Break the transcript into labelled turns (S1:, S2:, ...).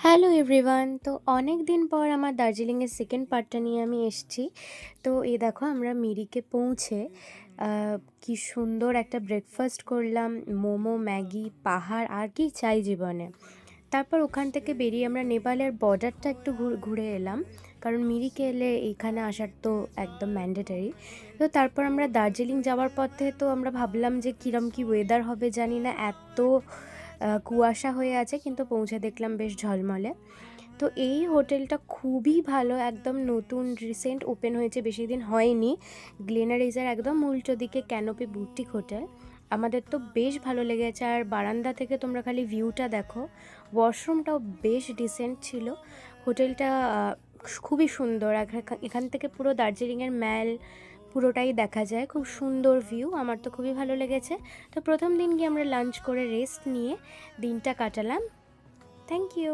S1: Hello everyone. তো অনেক দিন পর আমার দার্জিলিংয়ের সেকেন্ড পার্টটা নিয়ে আমি এসেছি। তো এই দেখো আমরা মিরিকে পৌঁছে কি সুন্দর একটা ব্রেকফাস্ট করলাম। মোমো, ম্যাগি, পাহাড় আর কি চাই জীবনে। তারপর ওখান থেকে বেরিয়ে আমরা নেপালের বর্ডারটা একটু ঘুরে এলাম, কারণ মিরিকে এলে এইখানে আসার তো একদম ম্যান্ডেটারি। তো তারপর আমরা দার্জিলিং যাওয়ার পথে তো আমরা ভাবলাম যে কীরম কী ওয়েদার হবে জানি না, এত কুয়াশা হয়ে আছে, কিন্তু পৌঁছে দেখলাম বেশ ঝলমলে। তো এই হোটেলটা খুবই ভালো, একদম নতুন রিসেন্ট ওপেন হয়েছে, বেশি দিন হয়নি। গ্লেনারিজের একদম উল্টো দিকে ক্যানোপি বুটিক হোটেল। আমাদের তো বেশ ভালো লেগেছে। আর বারান্দা থেকে তোমরা খালি ভিউটা দেখো। ওয়াশরুমটাও বেশ ডিসেন্ট ছিল। হোটেলটা খুবই সুন্দর। এখান থেকে পুরো দার্জিলিংয়ের ম্যাল পুরোটাই দেখা যায়, খুব সুন্দর ভিউ। আমার তো খুবই ভালো লেগেছে। তো প্রথম দিন গিয়ে আমরা লাঞ্চ করে রেস্ট নিয়ে দিনটা কাটালাম। Thank you.